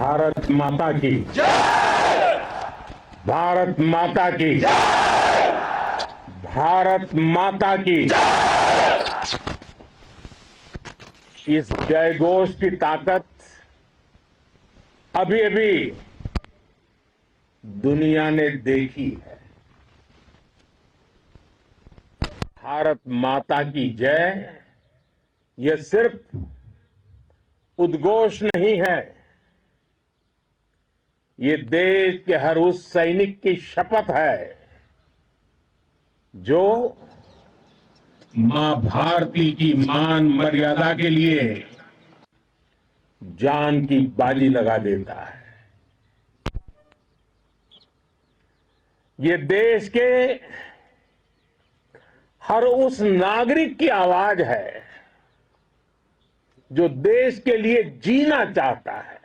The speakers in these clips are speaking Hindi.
भारत माता की भारत माता की भारत माता की इस जयघोष की ताकत अभी अभी दुनिया ने देखी है। भारत माता की जय यह सिर्फ उद्घोष नहीं है, ये देश के हर उस सैनिक की शपथ है जो मां भारती की मान मर्यादा के लिए जान की बाजी लगा देता है। ये देश के हर उस नागरिक की आवाज है जो देश के लिए जीना चाहता है,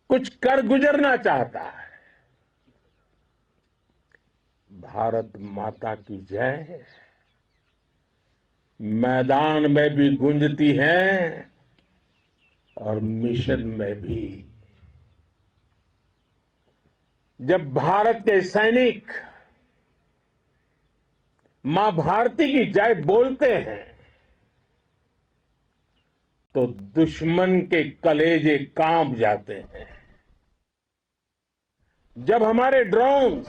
कुछ कर गुजरना चाहता है। भारत माता की जय मैदान में भी गूंजती है और मिशन में भी। जब भारत के सैनिक मां भारती की जय बोलते हैं तो दुश्मन के कलेजे कांप जाते हैं। जब हमारे ड्रोन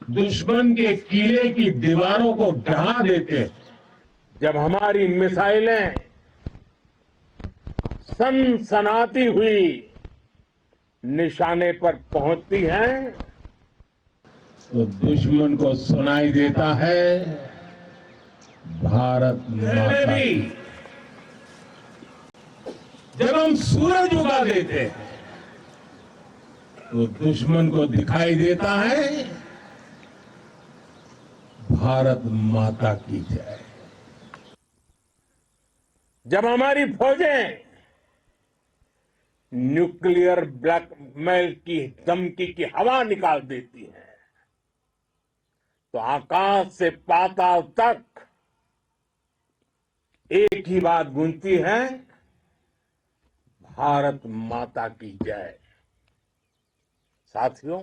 दुश्मन के किले की दीवारों को ढहा देते हैं, जब हमारी मिसाइलें सनसनाती हुई निशाने पर पहुंचती हैं तो दुश्मन को सुनाई देता है भारत माता की। जब हम सूरज उगा देते हैं तो दुश्मन को दिखाई देता है भारत माता की जय। जब हमारी फौजें न्यूक्लियर ब्लैकमेल की धमकी की हवा निकाल देती हैं तो आकाश से पाताल तक एक ही बात गूंजती है, भारत माता की जय। साथियों,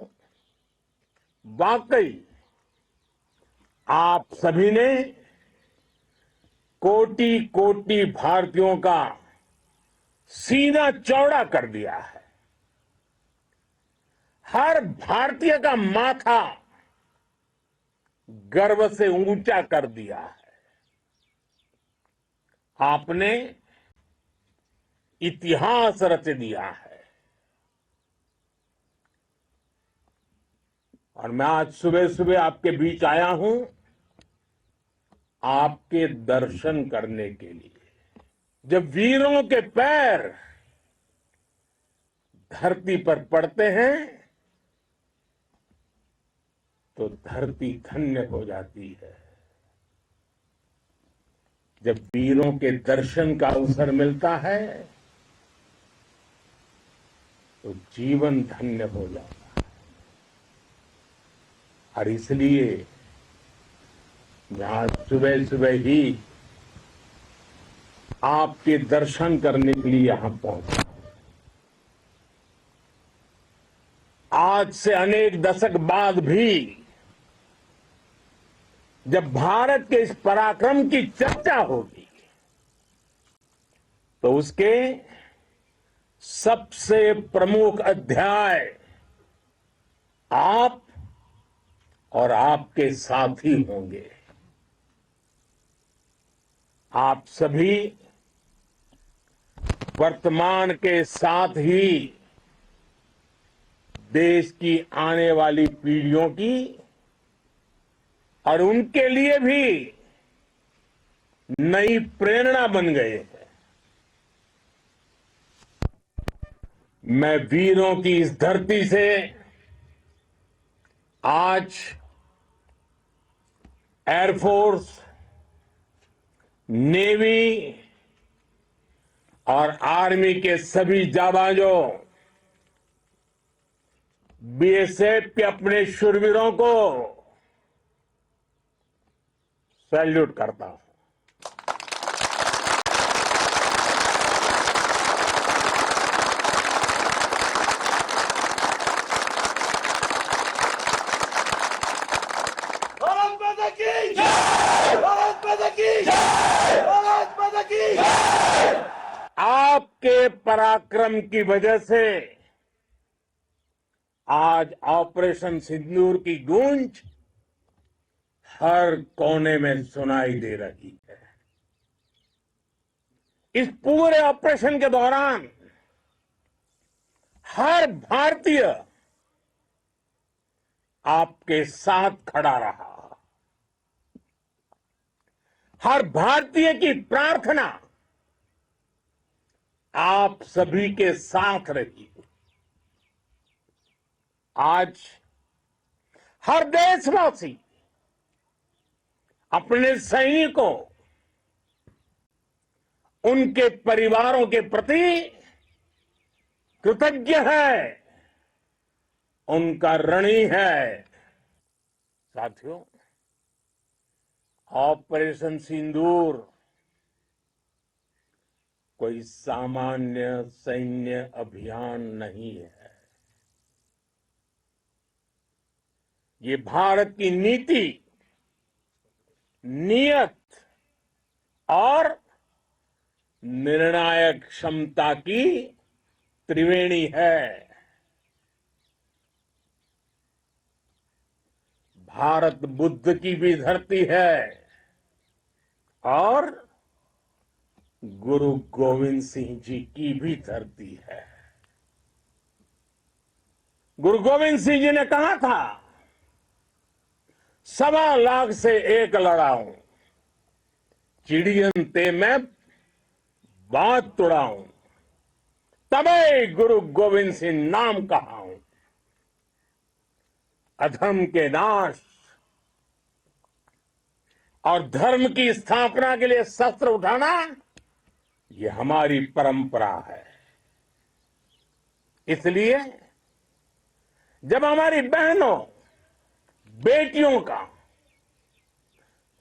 वाकई आप सभी ने कोटि कोटि भारतीयों का सीना चौड़ा कर दिया है। हर भारतीय का माथा गर्व से ऊंचा कर दिया है। आपने इतिहास रच दिया है। और मैं आज सुबह सुबह आपके बीच आया हूं आपके दर्शन करने के लिए। जब वीरों के पैर धरती पर पड़ते हैं तो धरती धन्य हो जाती है। जब वीरों के दर्शन का अवसर मिलता है तो जीवन धन्य हो जाता है। और इसलिए मैं आज सुबह सुबह ही आपके दर्शन करने के लिए यहां पहुंचा। आज से अनेक दशक बाद भी जब भारत के इस पराक्रम की चर्चा होगी तो उसके सबसे प्रमुख अध्याय आप और आपके साथी होंगे। आप सभी वर्तमान के साथ ही देश की आने वाली पीढ़ियों की और उनके लिए भी नई प्रेरणा बन गए हैं। मैं वीरों की इस धरती से आज एयरफोर्स, नेवी और आर्मी के सभी जाबाजों, बीएसएफ के अपने शूरवीरों को सैल्यूट करता हूं। आपके पराक्रम की वजह से आज ऑपरेशन सिंदूर की गूंज हर कोने में सुनाई दे रही है। इस पूरे ऑपरेशन के दौरान हर भारतीय आपके साथ खड़ा रहा। हर भारतीय की प्रार्थना आप सभी के साथ रही। आज हर देशवासी अपने सैनिकों, उनके परिवारों के प्रति कृतज्ञ है, उनका ऋणी है। साथियों, ऑपरेशन सिंदूर कोई सामान्य सैन्य अभियान नहीं है। ये भारत की नीति, नियत और निर्णायक क्षमता की त्रिवेणी है। भारत बुद्ध की भी धरती है और गुरु गोविंद सिंह जी की भी धरती है। गुरु गोविंद सिंह जी ने कहा था, 1.25 लाख से एक लड़ाऊं, चिड़ियन ते मैं बात तुड़ाऊं, तबे गुरु गोविंद सिंह नाम कहाऊं। अधर्म के नाश और धर्म की स्थापना के लिए शस्त्र उठाना, ये हमारी परंपरा है। इसलिए जब हमारी बहनों, बेटियों का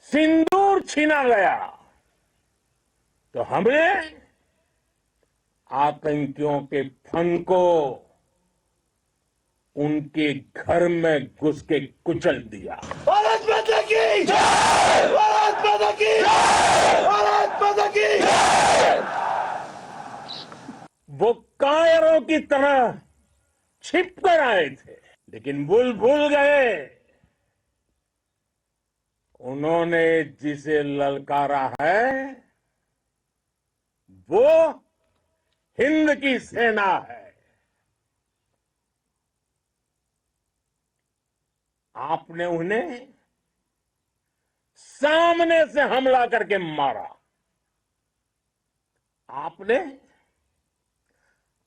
सिंदूर छीना गया, तो हमने आतंकियों के फन को उनके घर में घुस के कुचल दिया। भारत माता की जय! भारत माता की जय! भारत माता की जय! वो कायरों की तरह छिप कर आए थे, लेकिन भूल गए उन्होंने जिसे ललकारा है वो हिंद की सेना है। आपने उन्हें सामने से हमला करके मारा। आपने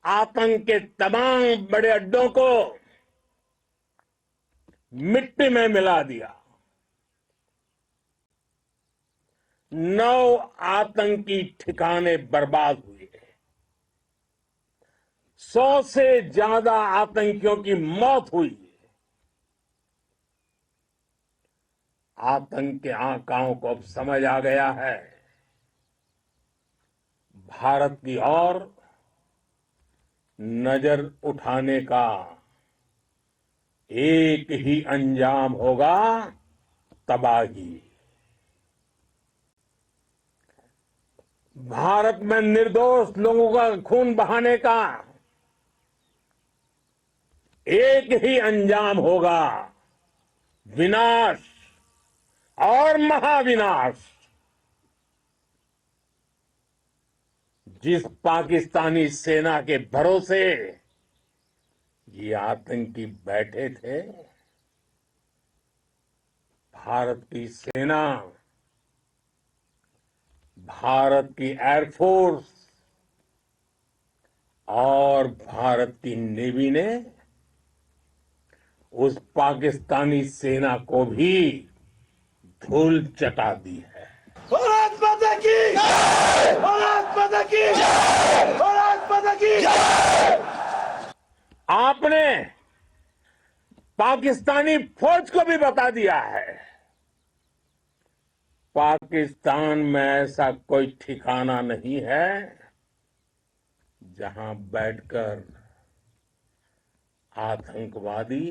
आतंक के तमाम बड़े अड्डों को मिट्टी में मिला दिया। 9 आतंकी ठिकाने बर्बाद हुए। 100 से ज्यादा आतंकियों की मौत हुई। आतंक के आकाओं को अब समझ आ गया है, भारत की ओर नजर उठाने का एक ही अंजाम होगा, तबाही। भारत में निर्दोष लोगों का खून बहाने का एक ही अंजाम होगा, विनाश और महाविनाश। जिस पाकिस्तानी सेना के भरोसे ये आतंकी बैठे थे, भारत की सेना, भारत की एयरफोर्स और भारत की नेवी ने उस पाकिस्तानी सेना को भी धूल चटा दी है। भारत माता की जय! भारत माता की जय! भारत माता की जय! आपने पाकिस्तानी फौज को भी बता दिया है, पाकिस्तान में ऐसा कोई ठिकाना नहीं है जहां बैठकर आतंकवादी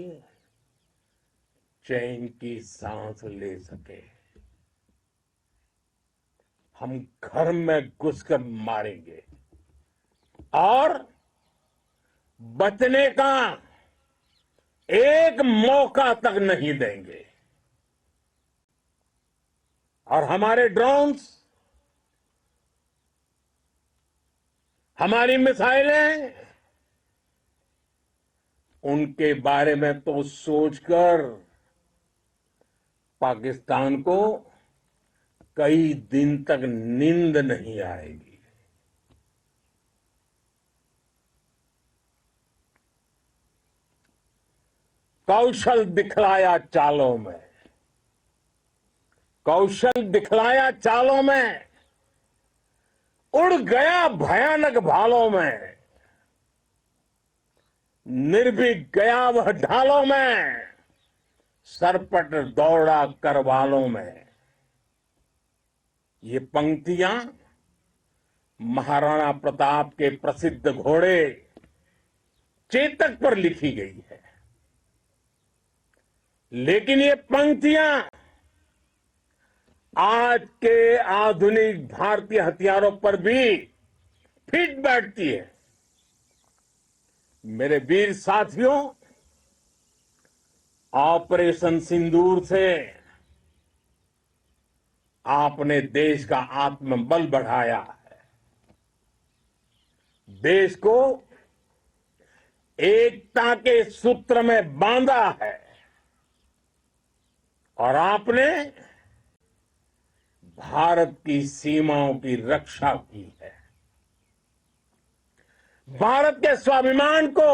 चैन की सांस ले सके। हम घर में घुसकर मारेंगे, और बचने का एक मौका तक नहीं देंगे। और हमारे ड्रोन्स, हमारी मिसाइलें, उनके बारे में तो सोचकर पाकिस्तान को कई दिन तक नींद नहीं आएगी। कौशल दिखलाया चालों में, कौशल दिखलाया चालों में, उड़ गया भयानक भालों में, निर्भीक गया वह ढालों में, सरपट दौड़ा करवालों में। ये पंक्तियां महाराणा प्रताप के प्रसिद्ध घोड़े चेतक पर लिखी गई है। लेकिन ये पंक्तियां आज के आधुनिक भारतीय हथियारों पर भी फिट बैठती है। मेरे वीर साथियों, ऑपरेशन सिंदूर से आपने देश का आत्मबल बढ़ाया है, देश को एकता के सूत्र में बांधा है और आपने भारत की सीमाओं की रक्षा की है। भारत के स्वाभिमान को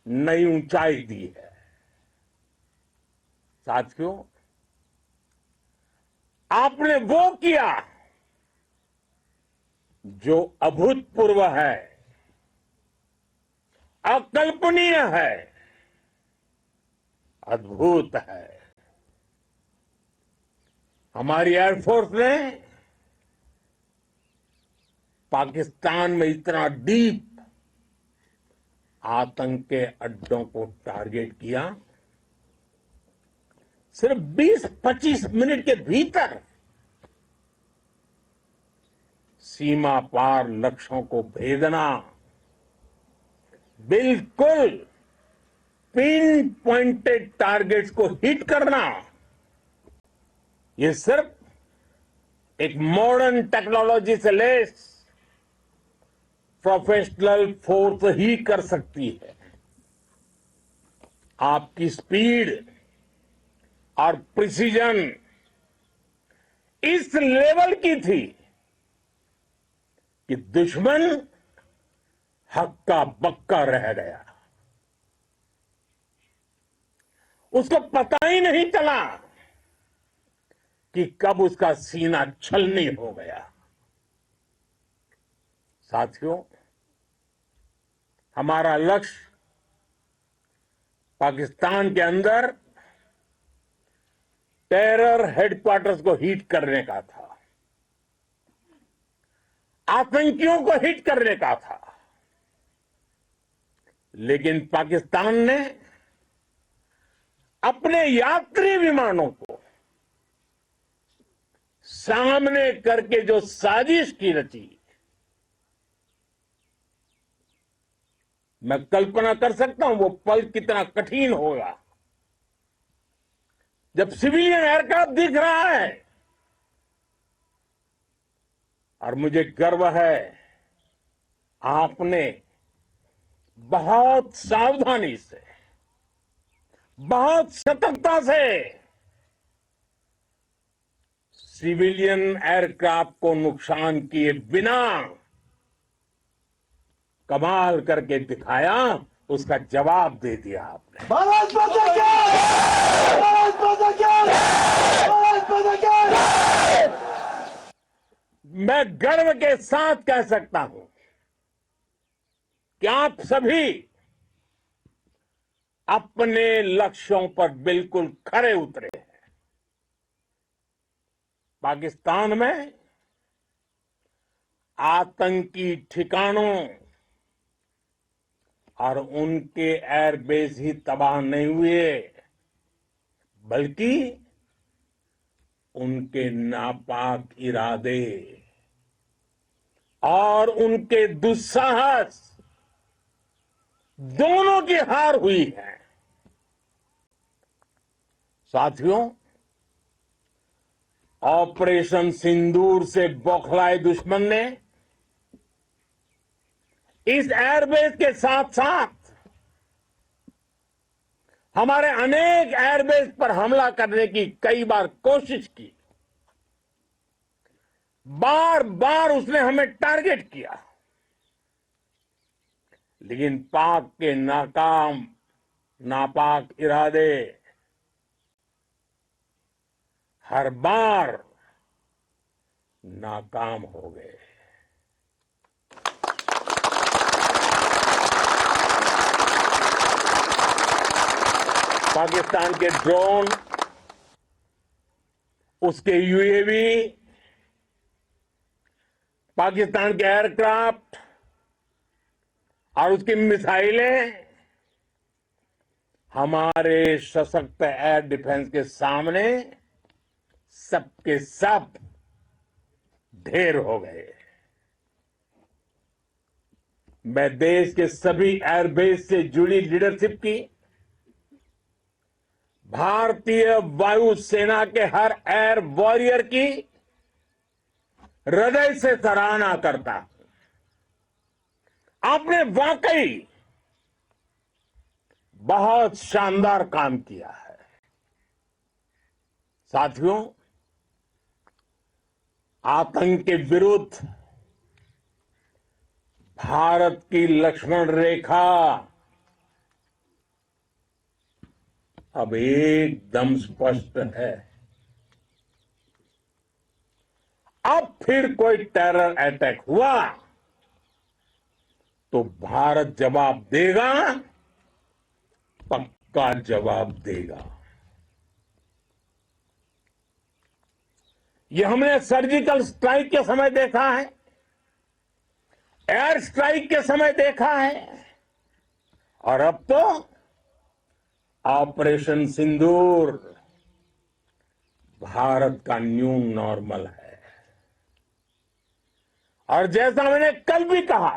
नई ऊंचाई दी है। साथियों, आपने वो किया जो अभूतपूर्व है, अकल्पनीय है, अद्भुत है। हमारी एयरफोर्स ने पाकिस्तान में इतना डीप आतंक के अड्डों को टारगेट किया, सिर्फ 20-25 मिनट के भीतर सीमा पार लक्ष्यों को भेदना, बिल्कुल पिन पॉइंटेड टारगेट्स को हिट करना, ये सिर्फ एक मॉडर्न टेक्नोलॉजी से लेस प्रोफेशनल फोर्स ही कर सकती है। आपकी स्पीड और प्रिसीजन इस लेवल की थी कि दुश्मन हक्का बक्का रह गया। उसको पता ही नहीं चला कि कब उसका सीना छलनी हो गया। साथियों, हमारा लक्ष्य पाकिस्तान के अंदर टेरर हेडक्वार्टर्स को हिट करने का था, आतंकियों को हिट करने का था। लेकिन पाकिस्तान ने अपने यात्री विमानों को सामने करके जो साजिश की रची, मैं कल्पना कर सकता हूं वो पल कितना कठिन होगा जब सिविलियन एयरक्राफ्ट दिख रहा है। और मुझे गर्व है, आपने बहुत सावधानी से, बहुत सतर्कता से सिविलियन एयरक्राफ्ट को नुकसान किए बिना कमाल करके दिखाया, उसका जवाब दे दिया आपने। भारत माता की! भारत माता की! भारत माता की! मैं गर्व के साथ कह सकता हूं कि आप सभी अपने लक्ष्यों पर बिल्कुल खरे उतरे हैं। पाकिस्तान में आतंकी ठिकानों और उनके एयरबेस ही तबाह नहीं हुए, बल्कि उनके नापाक इरादे, और उनके दुस्साहस दोनों की हार हुई है। साथियों, ऑपरेशन सिंदूर से बौखलाए दुश्मन ने इस एयरबेस के साथ साथ हमारे अनेक एयरबेस पर हमला करने की कई बार कोशिश की। बार बार उसने हमें टारगेट किया, लेकिन पाक के नापाक इरादे हर बार नाकाम हो गए। पाकिस्तान के ड्रोन, उसके यूएवी, पाकिस्तान के एयरक्राफ्ट और उसकी मिसाइलें हमारे सशक्त एयर डिफेंस के सामने सबके सब ढेर हो गए। मैं देश के सभी एयरबेस से जुड़ी लीडरशिप की, भारतीय वायुसेना के हर एयर वॉरियर की हृदय से सराहना करता हूं। आपने वाकई बहुत शानदार काम किया है। साथियों, आतंक के विरुद्ध भारत की लक्ष्मण रेखा अब एकदम स्पष्ट है। अब फिर कोई टेरर अटैक हुआ तो भारत जवाब देगा, पक्का जवाब देगा। ये हमने सर्जिकल स्ट्राइक के समय देखा है, एयर स्ट्राइक के समय देखा है, और अब तो ऑपरेशन सिंदूर भारत का न्यू नॉर्मल है। और जैसा मैंने कल भी कहा,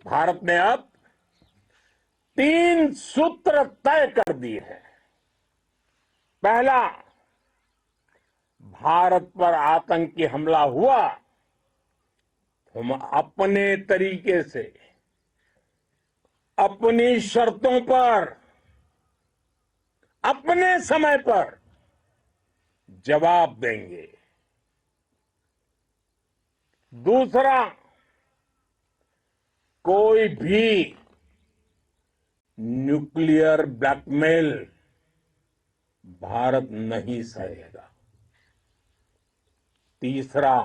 भारत ने अब 3 सूत्र तय कर दिए हैं। पहला, भारत पर आतंकी हमला हुआ, हम अपने तरीके से, अपनी शर्तों पर, अपने समय पर जवाब देंगे। दूसरा, कोई भी न्यूक्लियर ब्लैकमेल भारत नहीं सहेगा। तीसरा,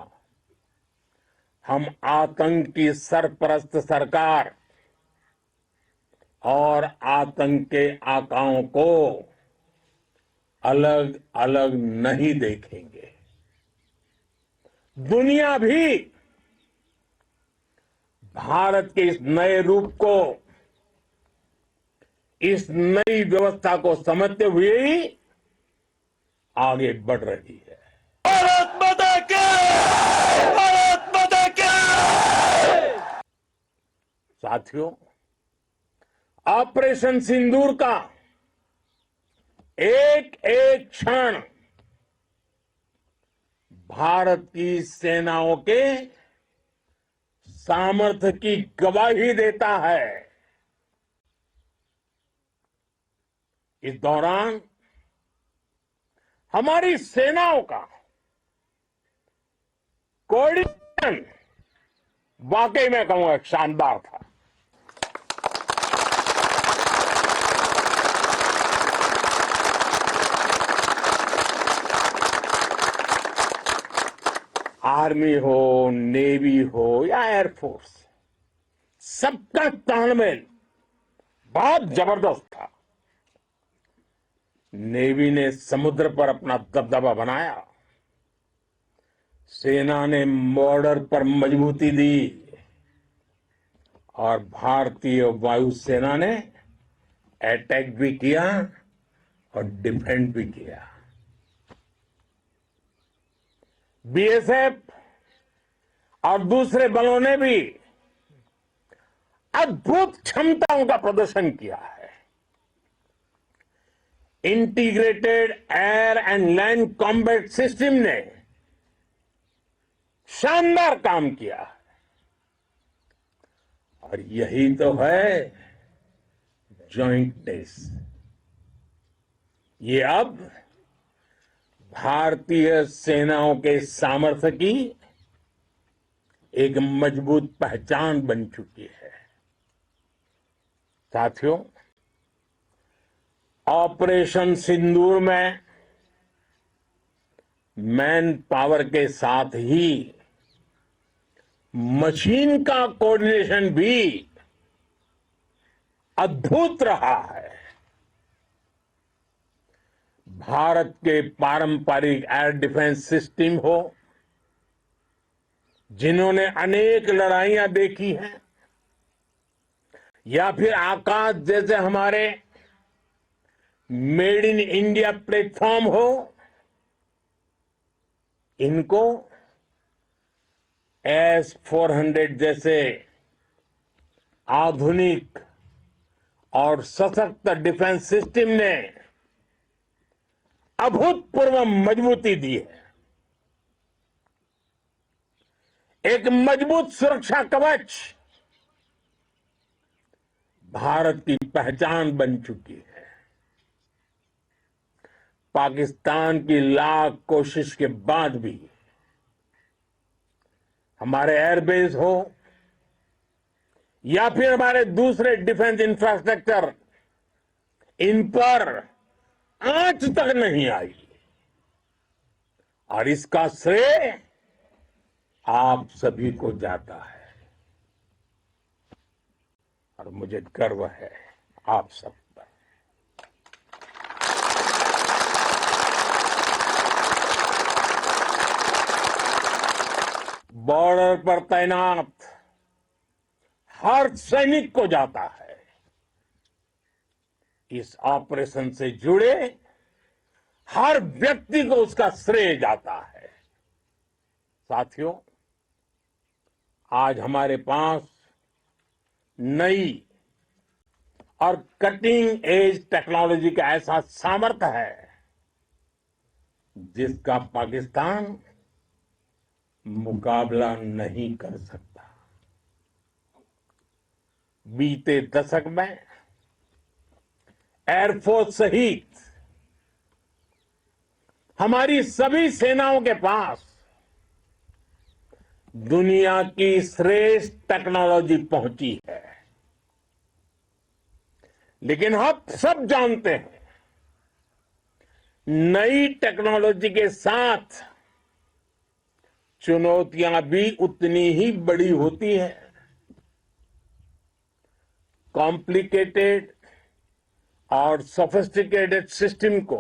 हम आतंक की सरपरस्त सरकार और आतंक के आकाओं को अलग अलग नहीं देखेंगे। दुनिया भी भारत के इस नए रूप को, इस नई व्यवस्था को समझते हुए ही आगे बढ़ रही है। भारत माता की! भारत माता की! साथियों, ऑपरेशन सिंदूर का एक एक क्षण भारत की सेनाओं के सामर्थ्य की गवाही देता है। इस दौरान हमारी सेनाओं का कोऑर्डिनेशन वाकई में कहूंगा शानदार था। आर्मी हो, नेवी हो या एयरफोर्स, सबका तालमेल बहुत जबरदस्त था। नेवी ने समुद्र पर अपना दबदबा बनाया, सेना ने बॉर्डर पर मजबूती दी और भारतीय वायुसेना ने अटैक भी किया और डिफेंड भी किया। बीएसएफ और दूसरे बलों ने भी अद्भुत क्षमताओं का प्रदर्शन किया है। Integrated air and land combat system ने शानदार काम किया है। और यही तो है जॉइंटनेस। ये अब भारतीय सेनाओं के सामर्थ्य की एक मजबूत पहचान बन चुकी है। साथियों, ऑपरेशन सिंदूर में मैन पावर के साथ ही मशीन का कोऑर्डिनेशन भी अद्भुत रहा है। भारत के पारंपरिक एयर डिफेंस सिस्टम हो, जिन्होंने अनेक लड़ाइयां देखी हैं, या फिर आकाश जैसे हमारे मेड इन इंडिया प्लेटफॉर्म हो, इनको S-400 जैसे आधुनिक और सशक्त डिफेंस सिस्टम ने अभूतपूर्व मजबूती दी है। एक मजबूत सुरक्षा कवच भारत की पहचान बन चुकी है। पाकिस्तान की लाख कोशिश के बाद भी हमारे एयरबेस हो या फिर हमारे दूसरे डिफेंस इंफ्रास्ट्रक्चर, इन पर आंच तक नहीं आई। और इसका श्रेय आप सभी को जाता है। और मुझे गर्व है आप सब पर। बॉर्डर पर तैनात हर सैनिक को जाता है। इस ऑपरेशन से जुड़े हर व्यक्ति को उसका श्रेय जाता है। साथियों, आज हमारे पास नई और कटिंग एज टेक्नोलॉजी का ऐसा सामर्थ्य है जिसका पाकिस्तान मुकाबला नहीं कर सकता। बीते दशक में एयरफोर्स सहित हमारी सभी सेनाओं के पास दुनिया की श्रेष्ठ टेक्नोलॉजी पहुंची है। लेकिन हम सब जानते हैं, नई टेक्नोलॉजी के साथ चुनौतियां भी उतनी ही बड़ी होती है। कॉम्प्लिकेटेड और सोफिस्टिकेटेड सिस्टम को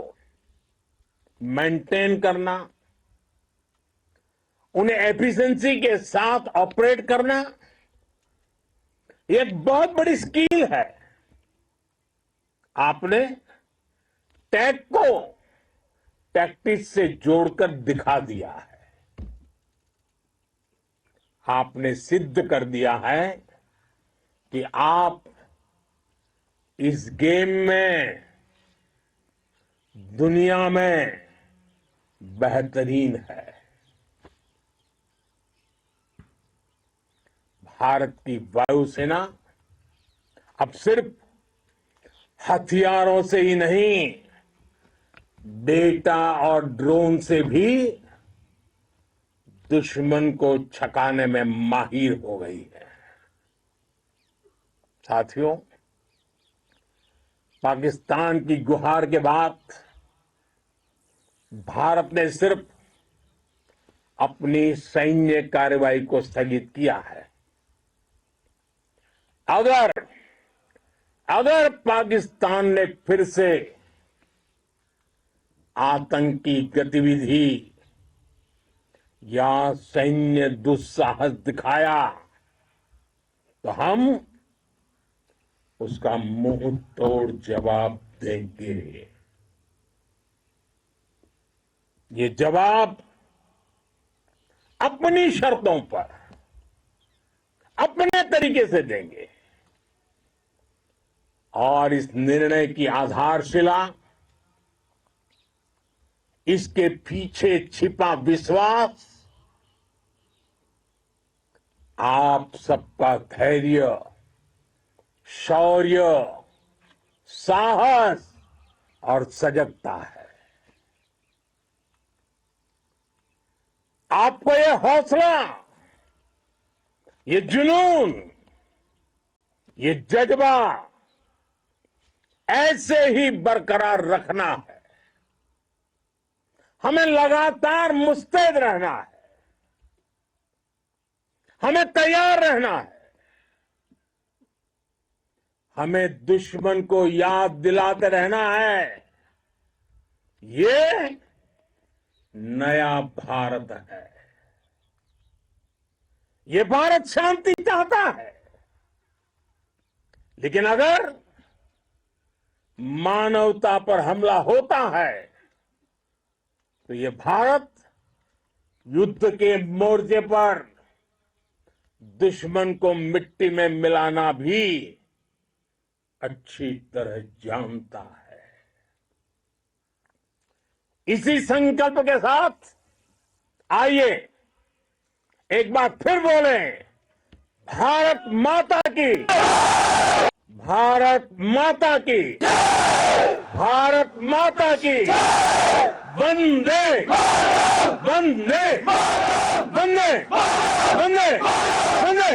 मेंटेन करना, उन्हें एफिशिएंसी के साथ ऑपरेट करना, एक बहुत बड़ी स्किल है। आपने टेक को टैक्टिक्स से जोड़कर दिखा दिया है। आपने सिद्ध कर दिया है कि आप इस गेम में दुनिया में बेहतरीन है। भारत की वायुसेना अब सिर्फ हथियारों से ही नहीं, डेटा और ड्रोन से भी दुश्मन को छकाने में माहिर हो गई है। साथियों, पाकिस्तान की गुहार के बाद भारत ने सिर्फ अपनी सैन्य कार्रवाई को स्थगित किया है। अगर पाकिस्तान ने फिर से आतंकी गतिविधि या सैन्य दुस्साहस दिखाया तो हम उसका मुंह तोड़ जवाब देंगे। ये जवाब अपनी शर्तों पर तरीके से देंगे। और इस निर्णय की आधारशिला, इसके पीछे छिपा विश्वास आप सबका धैर्य, शौर्य, साहस और सजगता है। आपको ये हौसला, ये जुनून, ये जज्बा ऐसे ही बरकरार रखना है। हमें लगातार मुस्तैद रहना है, हमें तैयार रहना है। हमें दुश्मन को याद दिलाते रहना है, ये नया भारत है। ये भारत शांति चाहता है, लेकिन अगर मानवता पर हमला होता है तो ये भारत युद्ध के मोर्चे पर दुश्मन को मिट्टी में मिलाना भी अच्छी तरह जानता है। इसी संकल्प के साथ आइए एक बार फिर बोले, भारत माता की, भारत माता की, भारत माता की, वंदे वंदे वंदे वंदे वंदे